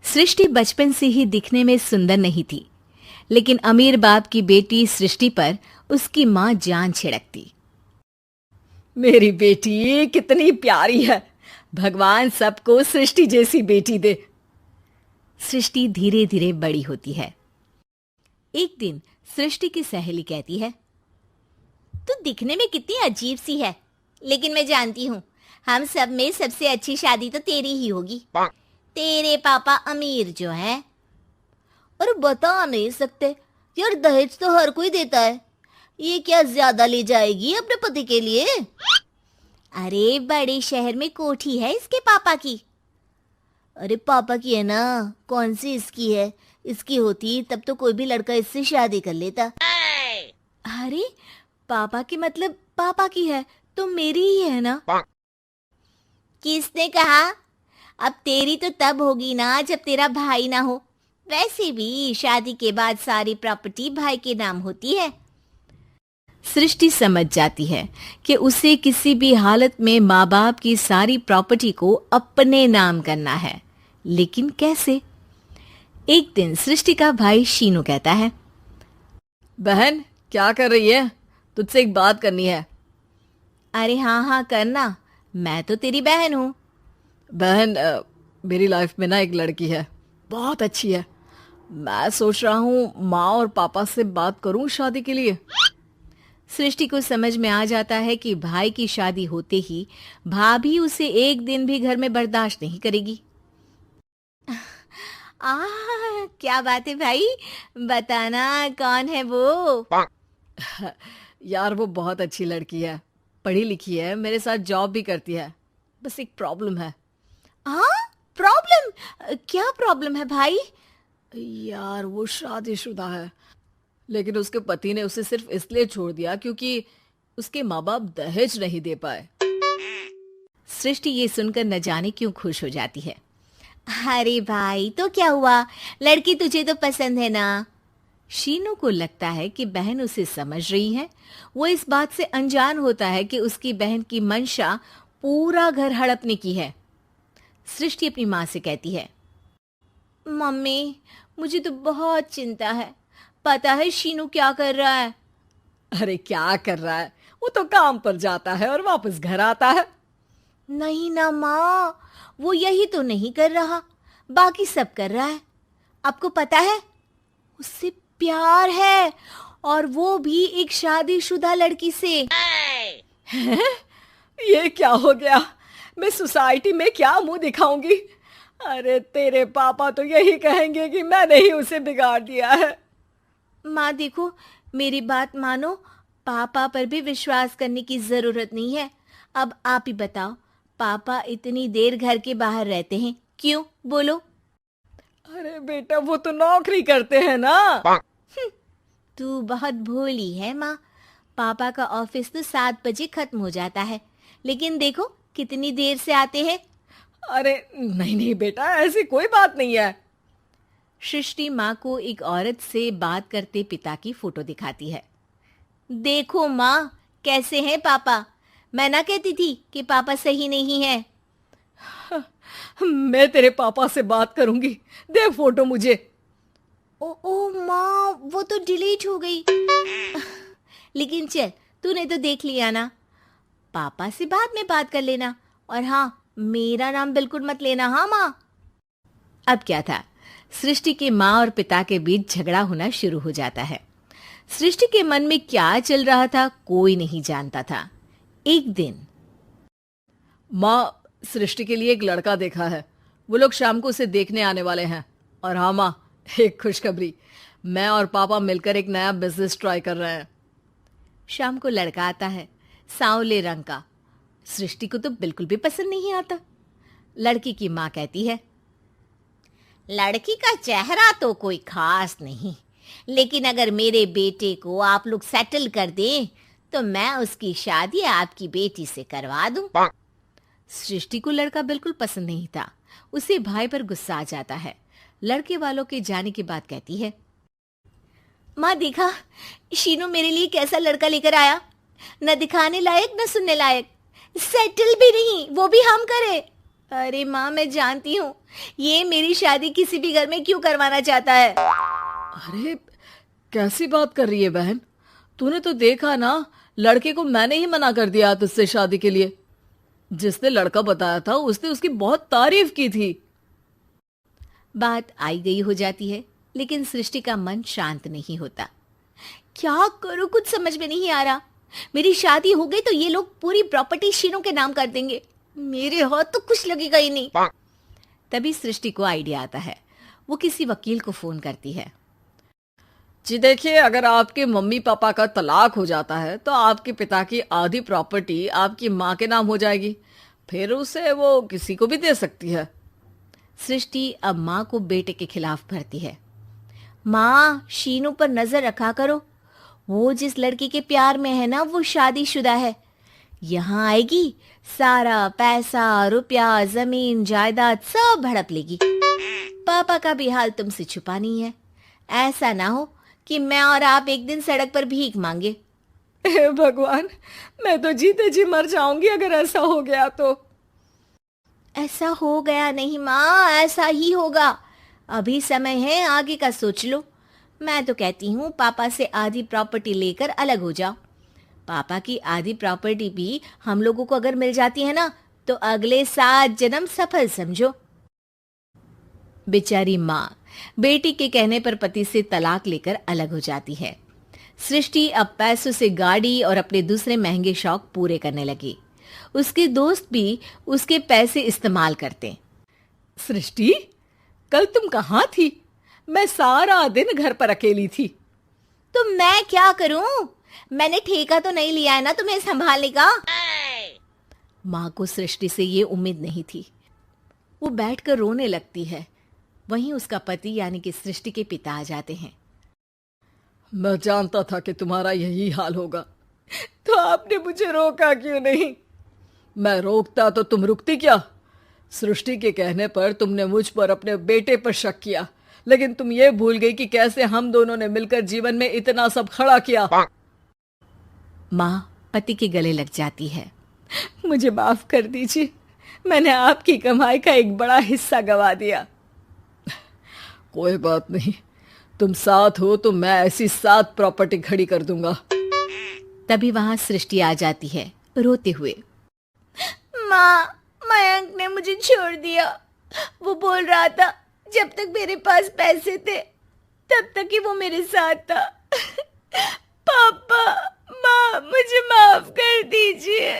सृष्टि बचपन से ही दिखने में सुंदर नहीं थी, लेकिन अमीर बाप की बेटी सृष्टि पर उसकी माँ जान छिड़कती। मेरी बेटी कितनी प्यारी है, भगवान सबको सृष्टि जैसी बेटी दे। सृष्टि धीरे धीरे बड़ी होती है। एक दिन सृष्टि की सहेली कहती है, तू दिखने में कितनी अजीब सी है, लेकिन मैं जानती हूँ हम सब में सबसे अच्छी शादी तो तेरी ही होगी। तेरे पापा अमीर जो है। और बता नहीं सकते यार, दहेज तो हर कोई देता है, ये क्या ज्यादा ले जाएगी अपने पति के लिए? अरे बड़े शहर में कोठी है इसके पापा की। अरे पापा की है ना, कौन सी इसकी है? इसकी होती तब तो कोई भी लड़का इससे शादी कर लेता। अरे पापा की मतलब पापा की है तो मेरी ही है ना? किसने कहा? अब तेरी तो तब होगी ना जब तेरा भाई ना हो। वैसे भी शादी के बाद सारी प्रॉपर्टी भाई के नाम होती है। सृष्टि समझ जाती है कि उसे किसी भी हालत में माँ बाप की सारी प्रॉपर्टी को अपने नाम करना है, लेकिन कैसे? एक दिन सृष्टि का भाई शीनू कहता है, बहन क्या कर रही है? तुझसे एक बात करनी है। अरे हाँ हाँ करना, मैं तो तेरी बहन हूँ। बहन मेरी लाइफ में ना एक लड़की है, बहुत अच्छी है। मैं सोच रहा हूँ माँ और पापा से बात करूँ शादी के लिए। सृष्टि को समझ में आ जाता है कि भाई की शादी होते ही भाभी उसे एक दिन भी घर में बर्दाश्त नहीं करेगी। क्या बात है भाई, बताना कौन है वो? यार वो बहुत अच्छी लड़की है, पढ़ी लिखी है, मेरे साथ जॉब भी करती है। बस एक प्रॉब्लम है। प्रॉब्लम? क्या प्रॉब्लम है भाई? यार वो शादीशुदा है, लेकिन उसके पति ने उसे सिर्फ इसलिए छोड़ दिया क्योंकि उसके माँ बाप दहेज नहीं दे पाए। सृष्टि ये सुनकर न जाने क्यों खुश हो जाती है। अरे भाई तो क्या हुआ, लड़की तुझे तो पसंद है ना? शीनू को लगता है कि बहन उसे समझ रही है। वो इस बात से अनजान होता है कि उसकी बहन की मंशा पूरा घर हड़पने की है। सृष्टि अपनी माँ से कहती है, मम्मी मुझे तो बहुत चिंता है। पता है शीनू क्या कर रहा है? अरे क्या कर रहा है? वो तो काम पर जाता है और वापस घर आता है। नहीं ना माँ, वो यही तो नहीं कर रहा, बाकी सब कर रहा है। आपको पता है उससे प्यार है, और वो भी एक शादीशुदा लड़की से। ये क्या हो गया? मैं सोसाइटी में क्या मुंह दिखाऊंगी? अरे तेरे पापा तो यही कहेंगे कि मैंने ही उसे बिगाड़ दिया है। माँ देखो, मेरी बात मानो, पापा पर भी विश्वास करने की जरूरत नहीं है। अब आप ही बताओ, पापा इतनी देर घर के बाहर रहते हैं क्यों? बोलो। अरे बेटा वो तो नौकरी करते हैं ना। तू बहुत भोली है माँ। पापा का ऑफिस तो 7 बजे खत्म हो जाता है, लेकिन देखो कितनी देर से आते हैं। अरे नहीं नहीं बेटा, ऐसी कोई बात नहीं है। सृष्टि माँ को एक औरत से बात करते पिता की फोटो दिखाती है। देखो माँ, कैसे हैं पापा? मैं ना कहती थी कि पापा सही नहीं है। मैं तेरे पापा से बात करूंगी, दे फोटो मुझे। ओ माँ, वो तो डिलीट हो गई। लेकिन चल, तूने तो देख लिया ना। पापा से बाद में बात कर लेना, और हाँ, मेरा नाम बिल्कुल मत लेना। हाँ माँ। अब क्या था, सृष्टि के माँ और पिता के बीच झगड़ा होना शुरू हो जाता है। सृष्टि के मन में क्या चल रहा था कोई नहीं जानता था। एक दिन, माँ सृष्टि के लिए एक लड़का देखा है, वो लोग शाम को उसे देखने आने वाले हैं। और हाँ माँ, एक खुशखबरी, मैं और पापा मिलकर एक नया बिजनेस ट्राई कर रहे हैं। शाम को लड़का आता है, सांवले रंग का। सृष्टि को तो बिल्कुल भी पसंद नहीं आता। लड़की की माँ कहती है, लड़की का चेहरा तो कोई खास नहीं, लेकिन अगर मेरे बेटे को आप लोग सेटल कर दें तो मैं उसकी शादी आपकी बेटी से करवा दूं। सृष्टि को लड़का बिल्कुल पसंद नहीं था। उसे भाई पर गुस्सा आ जाता है। लड़के वालों के जाने के बाद कहती है, माँ देखा, शीनू मेरे लिए कैसा लड़का लेकर आया। न दिखाने लायक न सुनने लायक, सेटल भी नहीं, वो भी हम करें। अरे माँ, मैं जानती हूँ ये मेरी शादी किसी भी घर में क्यों करवाना चाहता है। अरे कैसी बात कर रही है बहन? तूने तो देखा ना, लड़के को मैंने ही मना कर दिया तुझसे शादी के लिए। जिसने लड़का बताया था उसने उसकी बहुत तारीफ की थी। बात आई गई हो जाती है, लेकिन सृष्टि का मन शांत नहीं होता। क्या करूं, कुछ समझ में नहीं आ रहा। मेरी शादी हो गई तो ये लोग पूरी प्रॉपर्टी शीनू के नाम कर देंगे, मेरे हाथ तो कुछ लगेगा ही नहीं। तभी सृष्टि को आइडिया आता है। वो किसी वकील को फोन करती है। जी देखिए, अगर आपके मम्मी पापा का तलाक हो जाता है तो आपके पिता की आधी प्रॉपर्टी आपकी माँ के नाम हो जाएगी, फिर उसे वो किसी को भी दे सकती है। सृष्टि अब माँ को बेटे के खिलाफ भरती है। माँ, शीनू पर नजर रखा करो, वो जिस लड़की के प्यार में है ना वो शादीशुदा है। यहाँ आएगी, सारा पैसा रुपया जमीन जायदाद सब हड़प लेगी। पापा का भी हाल तुमसे छुपा नहीं है। ऐसा ना हो कि मैं और आप एक दिन सड़क पर भीख मांगे। हे भगवान, मैं तो जीते जी मर जाऊंगी अगर ऐसा हो गया तो। ऐसा हो गया नहीं माँ, ऐसा ही होगा। अभी समय है, आगे का सोच लो। मैं तो कहती हूँ पापा से आधी प्रॉपर्टी लेकर अलग हो जाओ। पापा की आधी प्रॉपर्टी भी हम लोगों को अगर मिल जाती है ना तो अगले 7 जन्म सफल समझो। बेचारी माँ बेटी के कहने पर पति से तलाक लेकर अलग हो जाती है। सृष्टि अब पैसों से गाड़ी और अपने दूसरे महंगे शौक पूरे करने लगी। उसके दोस्त भी उसके पैसे इस्तेमाल करते। सृष्टि, कल तुम कहाँ थी? मैं सारा दिन घर पर अकेली थी। तो मैं क्या करूं? मैंने ठेका तो नहीं लिया है ना तुम्हें संभालने का। माँ को सृष्टि से ये उम्मीद नहीं थी। वो बैठकर रोने लगती है। वहीं उसका पति यानी कि सृष्टि के पिता आ जाते हैं। मैं जानता था कि तुम्हारा यही हाल होगा, तो आपने मुझे रोका क्यों नहीं? मैं रोकता तो तुम रुकती क्या? सृष्टि के कहने पर तुमने मुझ पर अपने बेटे पर शक किया, लेकिन तुम ये भूल गई कि कैसे हम दोनों ने मिलकर जीवन में इतना सब खड़ा किया। माँ पति के गले लग जाती है। मुझे माफ कर दीजिए, मैंने आपकी कमाई का एक बड़ा हिस्सा गवा दिया। कोई बात नहीं, तुम साथ हो तो मैं ऐसी 7 प्रॉपर्टी खड़ी कर दूंगा। तभी वहां सृष्टि आ जाती है रोते हुए। माँ, मयंक ने मुझे छोड़ दिया। वो बोल रहा था जब तक मेरे पास पैसे थे तब तक ही वो मेरे साथ था। पापा, माँ, मुझे माफ कर दीजिए।